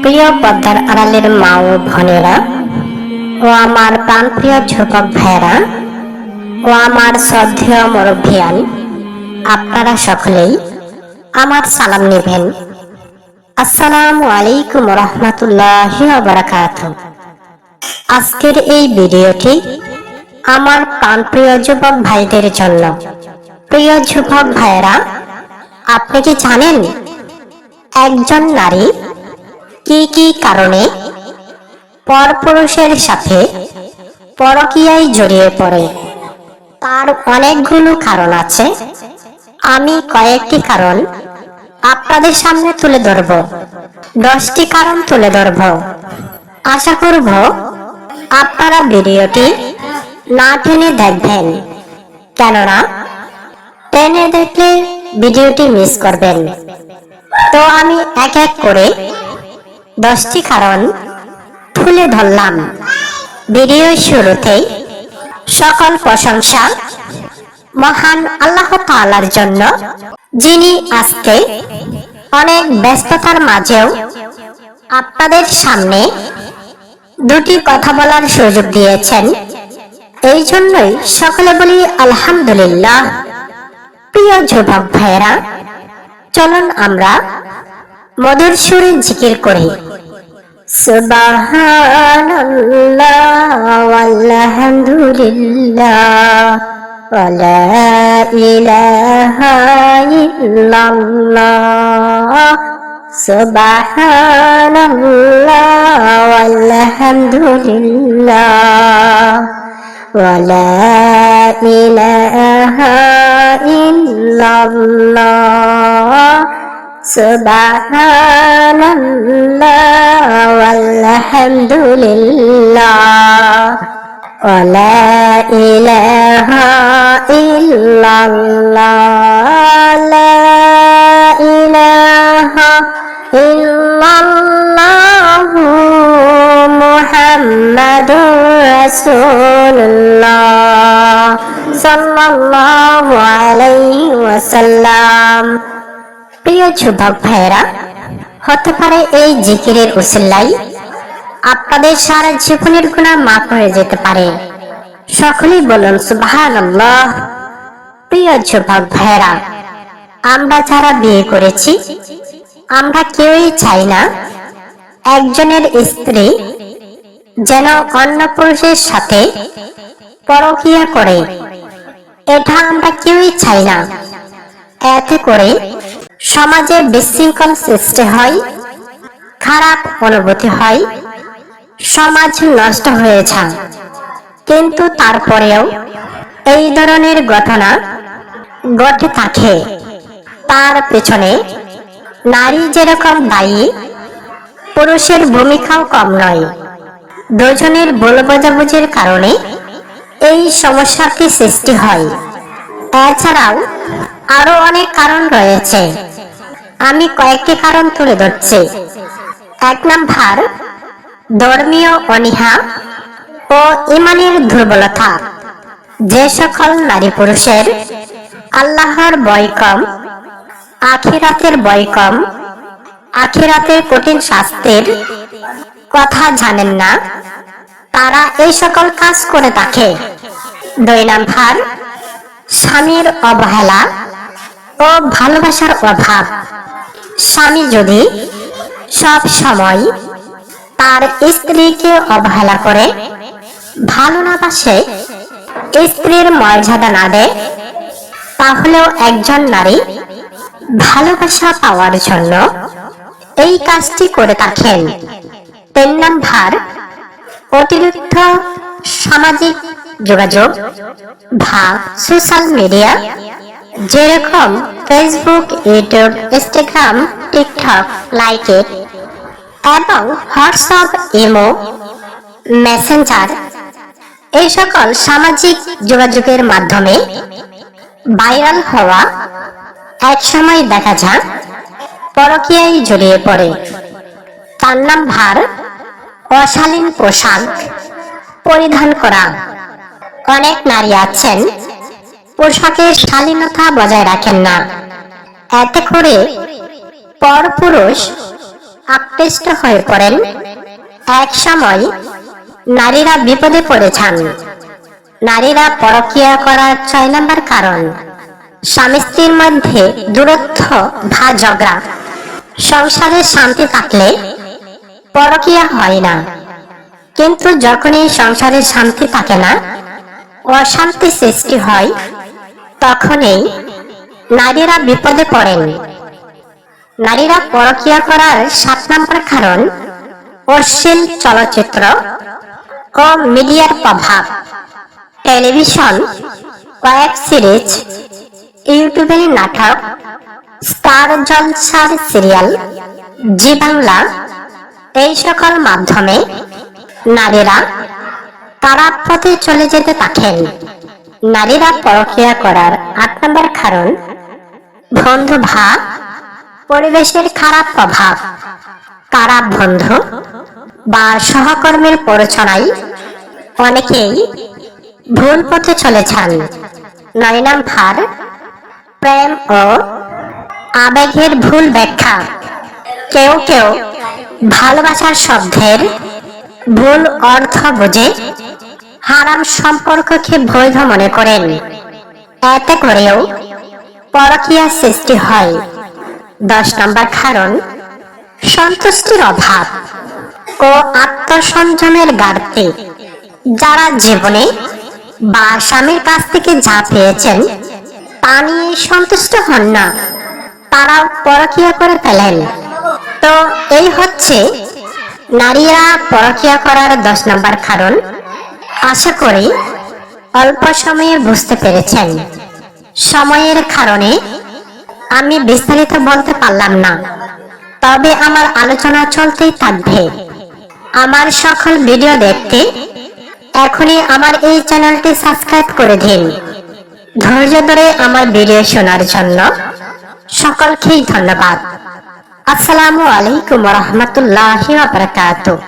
প্রিয় পদ্মার আড়ালের মা ও বোনেরা ও আমার প্রাণপ্রিয় যুবক ভাইয়েরা ও আমার শ্রদ্ধেয় মুরব্বিয়ান, আপনারা সকলেই আমার সালাম নেবেন। আসসালামু আলাইকুম রহমতুল্লাহি ওয়া বারাকাতুহু। আজকের এই ভিডিওটি আমার প্রাণপ্রিয় যুবক ভাইদের জন্য। প্রিয় যুবক ভাইয়েরা, আপনি কি জানেন একজন নারী কি কি কারণে পরপুরুষের সাথে পরকীয়ায় জড়িয়ে পড়ে? তার অনেকগুলো কারণ আছে। আমি কয়েকটি কারণ আপনাদের সামনে তুলে ধরব। 10টি কারণ তুলে ধরব। আশা করব আপনারা ভিডিওটি না টেনে দেখবেন, কেননা টেনে দেখলে ভিডিওটি মিস করবেন। তো আমি এক এক করে 10টি কারণ তুলে ধরলাম। ভিডিও শুরুতেই সকল প্রশংসা মহান আল্লাহ তাআলার জন্য, যিনি আজকে অনেক ব্যস্ততার মাঝেও আপনাদের সামনে দুটি কথা বলার সুযোগ দিয়েছেন। এই জন্যই সকলে বলি আলহামদুলিল্লাহ। প্রিয় যুবক ভাইয়েরা, চলুন আমরা মধুর সুরে জিকির করি। সুবহানাল্লাহ ওয়ালহামদুলিল্লাহ ওয়া লা ইলাহা ইল্লাল্লাহ। সুবহানাল্লাহ ওয়ালহামদুলিল্লাহ ওয়া লা ইলাহা ইল্লাল্লাহ। সুবহানাল্লাহ ওয়ালহামদুলিল্লাহ ওয়া লা ইলাহা ইল্লাল্লাহ। লা ইলাহা ইল্লাল্লাহ মুহাম্মাদুর রাসূলুল্লাহ সাল্লাল্লাহু আলাইহি ওয়াসাল্লাম। প্রিয় যুবক ভাইয়েরা, হতে পারে এই জিকিরের উসিলায় আপনাদের সারা জীবনের গুনাহ মাফ হয়ে যেতে পারে। সকলেই বলুন সুবহানাল্লাহ। প্রিয় যুবক ভাইয়েরা, আমরা যারা বিয়ে করেছি, আমরা কেউই চাই না একজনের স্ত্রী যেন অন্য পুরুষের সাথে পরকীয়া করে। এটা আমরা কেউই চাই না। এতে করে সমাজে বিশৃঙ্খল সৃষ্টি হয়, খারাপ অনুভূতি হয়, সমাজ নষ্ট হয়ে যায়। কিন্তু তারপরেও এই ধরনের ঘটনা ঘটে থাকে। তার পেছনে নারী যেরকম দায়ী, পুরুষের ভূমিকাও কম নয়। দুজনের ভুল বোঝাবুঝির কারণে এই সমস্যাটি সৃষ্টি হয়। এছাড়াও আরো অনেক কারণ রয়েছে। আমি কয়েকটি কারণ তুলে ধরছি। 1 নাম্বার, ধর্মীয় অনীহা ও ঈমানের দুর্বলতা। যে সকল নারী পুরুষের আল্লাহর ভয় কম, আখিরাতের ভয় কম, আখিরাতের কঠিন শাস্তির কথা জানেন না, তারা এই সকল কাজ করে থাকে। 2 নাম্বার, স্বামীর অবহেলা ও ভালোবাসার অভাব। স্বামী যদি সব সময় তার স্ত্রীকে অবহেলা করে, ভালো না বাসে, স্ত্রীর মর্যাদা না দেয়, তাহলেও একজন নারী ভালোবাসা পাওয়ার জন্য এই কাজটি করে থাকেন। 3 নাম্বার, অতিরিক্ত সামাজিক যোগাযোগ বা সোশ্যাল মিডিয়া, যেরকম ফেসবুক, ইউটিউব, ইনস্টাগ্রাম, টিকটক, লাইকেট এবং হোয়াটসঅ্যাপ, ইমো, মেসেঞ্জার, এই সকল সামাজিক যোগাযোগের মাধ্যমে ভাইরাল হওয়া এক সময় দেখা যায় পরকীয়ায় জড়িয়ে পড়ে। 4 নাম্বার, অশালীন পোশাক পরিধান করা। অনেক নারী আছেন পোশাকের শালীনতা বজায় রাখেন না। এতে করে পরপুরুষ আকৃষ্ট হয়ে পড়েন। এক সময় নারীরা বিপদে পড়ে যান। নারীরা পরকীয়া করার 6 নম্বর কারণ, স্বামী স্ত্রীর মধ্যে দূরত্ব বা ঝগড়া। সংসারে শান্তি থাকলে পরকীয়া হয় না, কিন্তু যখনই সংসারে শান্তি থাকে না, অশান্তি সৃষ্টি হয়, তখনই নারীরা বিপদে পড়েন। নারীরা পরকীয়া করার 7 নম্বর কারণ, অশ্লীল চলচ্চিত্র ও মিডিয়ার প্রভাব। টেলিভিশন, ওয়েব সিরিজ, ইউটিউবের নাটক, স্টার জলসার সিরিয়াল, জি বাংলা, এই সকল মাধ্যমে নারীরা খারাপ পথে চলে যেতে থাকেন। নারীরা পরকীয়া করার 8 নম্বর কারণ, বন্ধু বা পরিবেশের খারাপ প্রভাব। খারাপ বন্ধু বা সহকর্মীর প্ররোচনায় অনেকেই ভুল পথে চলে যান। 9 নম্বর, প্রেম ও আবেগের ভুল ব্যাখ্যা। কেউ কেউ ভালোবাসার শব্দের ভুল অর্থ বুঝে হারাম সম্পর্ককে বৈধ মনে করেন। এতে করেও পরকীয়া সৃষ্টি হয়। 10 নম্বর কারণ, সন্তুষ্টির অভাব ও আত্মসংযমের ঘাটতি। যারা জীবনে বা স্বামীর কাছ থেকে যা পেয়েছেন তা নিয়ে সন্তুষ্ট হন না, তারা পরকীয়া করে ফেলেন। তো এই হচ্ছে নারীরা পরকীয়া করার 10 নম্বর কারণ। আশা করি অল্প সময়ে বুঝতে পেরেছেন। সময়ের কারণে আমি বিস্তারিত বলতে পারলাম না, তবে আমার আলোচনা চলতেই থাকবে। আমার সকল ভিডিও দেখতে এখনই আমার এই চ্যানেলটি সাবস্ক্রাইব করে দিন। ধৈর্য ধরে আমার ভিডিও শোনার জন্য সকলকেই ধন্যবাদ। আসসালামু আলাইকুম ওয়া রাহমাতুল্লাহি ওয়া বারাকাতুহু।